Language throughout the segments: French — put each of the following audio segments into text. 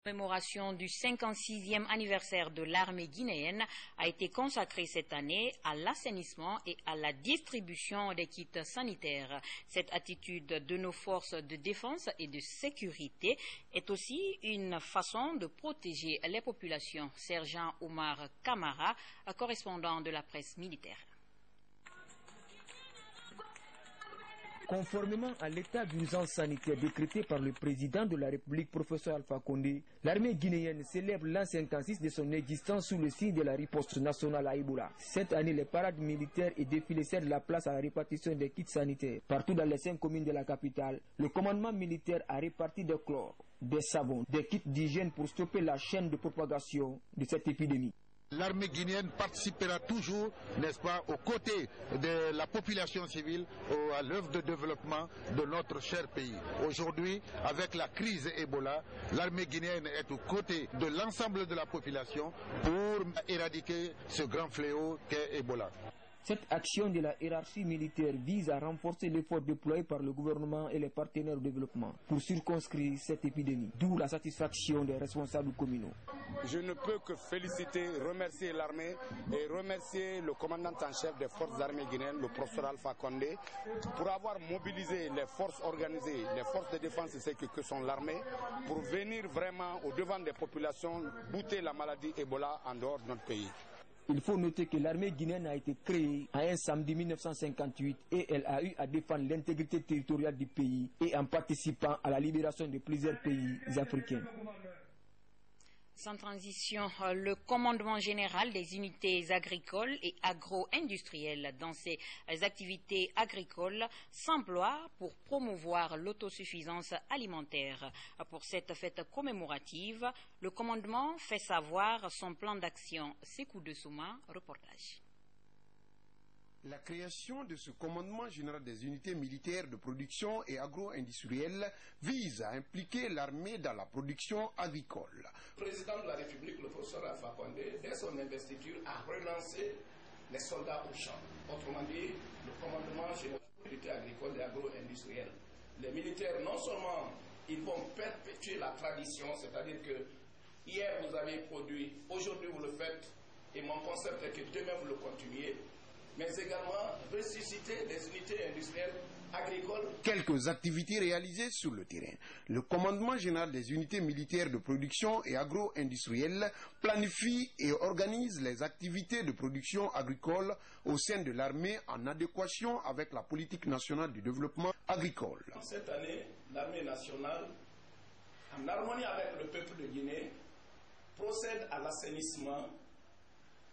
La commémoration du 56e anniversaire de l'armée guinéenne a été consacrée cette année à l'assainissement et à la distribution des kits sanitaires. Cette attitude de nos forces de défense et de sécurité est aussi une façon de protéger les populations. Sergent Omar Kamara, correspondant de la presse militaire. Conformément à l'état d'urgence sanitaire décrété par le président de la République, professeur Alpha Condé, l'armée guinéenne célèbre l'an 56 de son existence sous le signe de la riposte nationale à Ebola. Cette année, les parades militaires et défilés cèdent la place à la répartition des kits sanitaires. Partout dans les 5 communes de la capitale, le commandement militaire a réparti des chlores, des savons, des kits d'hygiène pour stopper la chaîne de propagation de cette épidémie. L'armée guinéenne participera toujours, n'est-ce pas, aux côtés de la population civile, à l'œuvre de développement de notre cher pays. Aujourd'hui, avec la crise Ebola, l'armée guinéenne est aux côtés de l'ensemble de la population pour éradiquer ce grand fléau qu'est Ebola. Cette action de la hiérarchie militaire vise à renforcer l'effort déployé par le gouvernement et les partenaires au développement pour circonscrire cette épidémie, d'où la satisfaction des responsables communaux. Je ne peux que féliciter, remercier l'armée et remercier le commandant en chef des forces armées guinéennes, le professeur Alpha Condé, pour avoir mobilisé les forces organisées, les forces de défense et sécurité que sont l'armée, pour venir vraiment au devant des populations, bouter la maladie Ebola en dehors de notre pays. Il faut noter que l'armée guinéenne a été créée en un samedi 1958 et elle a eu à défendre l'intégrité territoriale du pays et en participant à la libération de plusieurs pays africains. Sans transition, le commandement général des unités agricoles et agro-industrielles dans ses activités agricoles s'emploie pour promouvoir l'autosuffisance alimentaire. Pour cette fête commémorative, le commandement fait savoir son plan d'action. Sékou de Souma, reportage. La création de ce commandement général des unités militaires de production et agro-industrielles vise à impliquer l'armée dans la production agricole. Le président de la République, le professeur Alpha Condé, dès son investiture, a relancé les soldats au champ. Autrement dit, le commandement général des unités agricoles et agro-industrielles. Les militaires, non seulement ils vont perpétuer la tradition, c'est-à-dire que hier vous avez produit, aujourd'hui vous le faites, et mon concept est que demain vous le continuez, mais également ressusciter des unités industrielles agricoles. Quelques activités réalisées sur le terrain. Le commandement général des unités militaires de production et agro-industrielles planifie et organise les activités de production agricole au sein de l'armée en adéquation avec la politique nationale du développement agricole. Cette année, l'armée nationale, en harmonie avec le peuple de Guinée, procède à l'assainissement,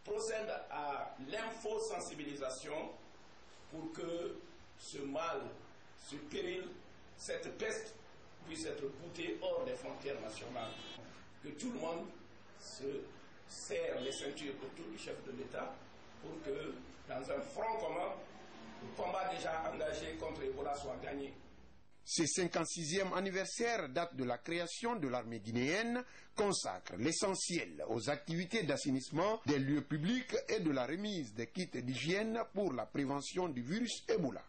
procède à l'infosensibilisation pour que ce mal, ce péril, cette peste puisse être boutée hors des frontières nationales. Que tout le monde se serre les ceintures autour du chef de l'État pour que, dans un front commun, le combat déjà engagé contre Ebola soit gagné. Ce 56e anniversaire, date de la création de l'armée guinéenne, consacre l'essentiel aux activités d'assainissement des lieux publics et de la remise des kits d'hygiène pour la prévention du virus Ebola.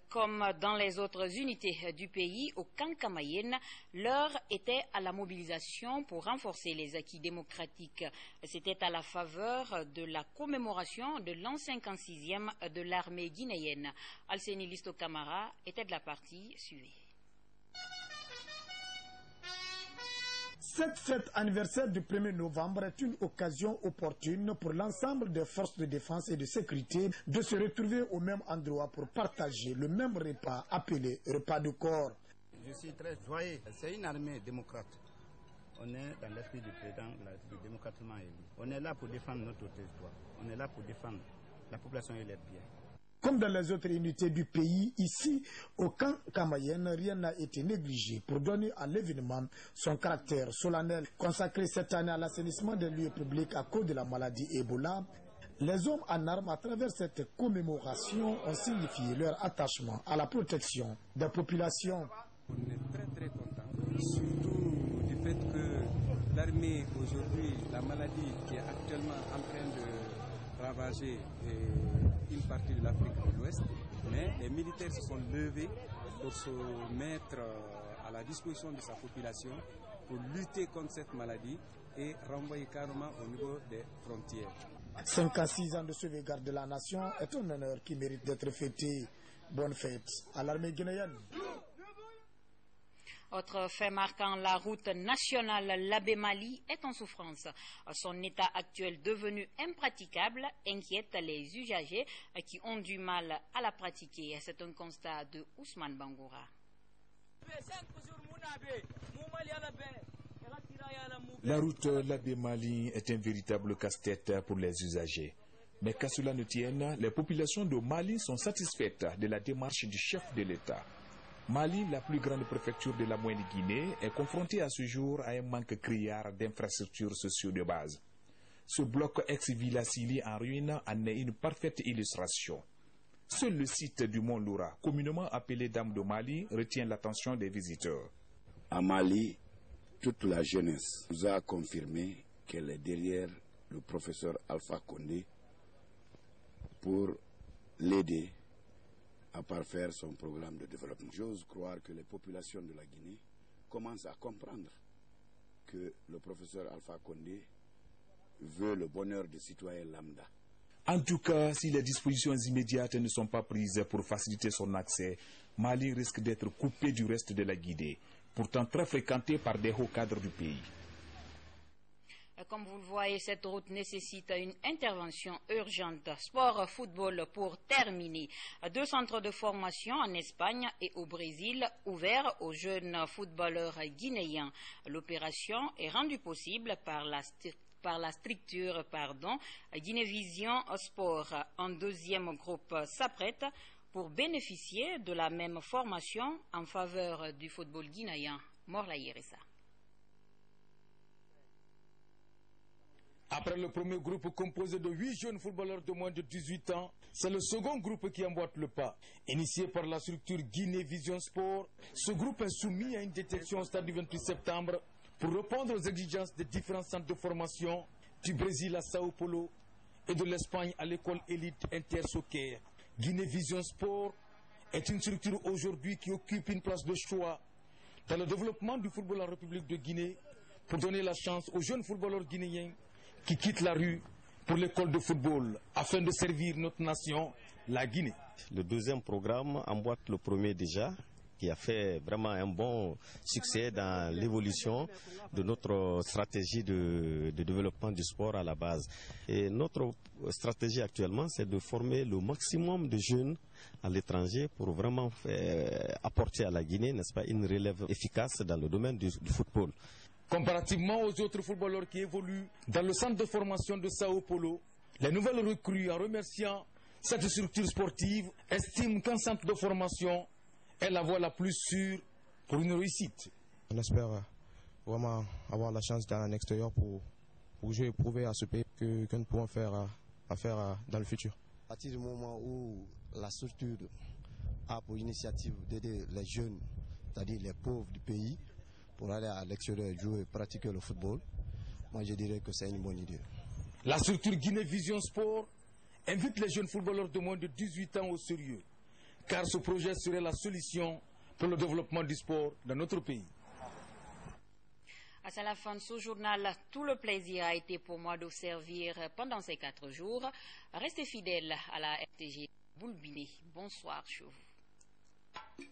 Comme dans les autres unités du pays, au Kankamayenne, l'heure était à la mobilisation pour renforcer les acquis démocratiques. C'était à la faveur de la commémoration de l'an 56e de l'armée guinéenne. Alseni Listo Camara était de la partie, suivie. Cette fête anniversaire du 1er novembre est une occasion opportune pour l'ensemble des forces de défense et de sécurité de se retrouver au même endroit pour partager le même repas appelé repas de corps. Je suis très joyeux. C'est une armée démocrate. On est dans l'esprit du président démocratiquement élu. On est là pour défendre notre territoire. On est là pour défendre la population et les biens. Comme dans les autres unités du pays, ici, au camp Kamayenne, rien n'a été négligé pour donner à l'événement son caractère solennel. Consacré cette année à l'assainissement des lieux publics à cause de la maladie Ebola, les hommes en armes, à travers cette commémoration, ont signifié leur attachement à la protection des populations. On est très très content, surtout du fait que l'armée aujourd'hui, la maladie qui est actuellement en train de ravager une partie de l'Afrique de l'Ouest, mais les militaires se sont levés pour se mettre à la disposition de sa population pour lutter contre cette maladie et renvoyer carrément au niveau des frontières. 56 ans de sauvegarde de la nation est un honneur qui mérite d'être fêté. Bonne fête à l'armée guinéenne. Autre fait marquant, la route nationale Labé-Mali est en souffrance. Son état actuel devenu impraticable inquiète les usagers qui ont du mal à la pratiquer. C'est un constat de Ousmane Bangoura. La route Labé-Mali est un véritable casse-tête pour les usagers. Mais qu'à cela ne tienne, les populations de Mali sont satisfaites de la démarche du chef de l'État. Mali, la plus grande préfecture de la Moyenne Guinée, est confrontée à ce jour à un manque criard d'infrastructures sociaux de base. Ce bloc ex-Villa Sili en ruine en est une parfaite illustration. Seul le site du Mont Loura, communément appelé Dame de Mali, retient l'attention des visiteurs. À Mali, toute la jeunesse nous a confirmé qu'elle est derrière le professeur Alpha Condé pour l'aider à parfaire son programme de développement. J'ose croire que les populations de la Guinée commencent à comprendre que le professeur Alpha Condé veut le bonheur des citoyens lambda. En tout cas, si les dispositions immédiates ne sont pas prises pour faciliter son accès, Mali risque d'être coupé du reste de la Guinée, pourtant très fréquentée par des hauts cadres du pays. Comme vous le voyez, cette route nécessite une intervention urgente. Sport, football pour terminer. 2 centres de formation en Espagne et au Brésil ouverts aux jeunes footballeurs guinéens. L'opération est rendue possible par la structure Guinée-Vision Sport. Un deuxième groupe s'apprête pour bénéficier de la même formation en faveur du football guinéen. Morla Yeressa. Après le premier groupe composé de 8 jeunes footballeurs de moins de 18 ans, c'est le second groupe qui emboîte le pas. Initié par la structure Guinée Vision Sport, ce groupe est soumis à une détection au stade du 28 septembre pour répondre aux exigences des différents centres de formation du Brésil à Sao Paulo et de l'Espagne à l'école élite Intersoccer. Guinée Vision Sport est une structure aujourd'hui qui occupe une place de choix dans le développement du football en République de Guinée pour donner la chance aux jeunes footballeurs guinéens qui quittent la rue pour l'école de football afin de servir notre nation, la Guinée. Le deuxième programme emboîte le premier déjà, qui a fait vraiment un bon succès dans l'évolution de notre stratégie de développement du sport à la base. Et notre stratégie actuellement, c'est de former le maximum de jeunes à l'étranger pour vraiment apporter à la Guinée, n'est-ce pas, une relève efficace dans le domaine du football. Comparativement aux autres footballeurs qui évoluent dans le centre de formation de Sao Paulo, les nouvelles recrues, en remerciant cette structure sportive, estiment qu'un centre de formation est la voie la plus sûre pour une réussite. On espère vraiment avoir la chance d'aller en extérieur pour jouer et prouver à ce pays que nous pouvons faire dans le futur. À partir du moment où la structure a pour initiative d'aider les jeunes, c'est-à-dire les pauvres du pays, pour aller à l'extérieur jouer et pratiquer le football, moi je dirais que c'est une bonne idée. La structure Guinée Vision Sport invite les jeunes footballeurs de moins de 18 ans au sérieux, car ce projet serait la solution pour le développement du sport dans notre pays. À la fin de ce journal, tout le plaisir a été pour moi de servir pendant ces 4 jours. Restez fidèles à la RTG Boulbini. Bonsoir chez vous.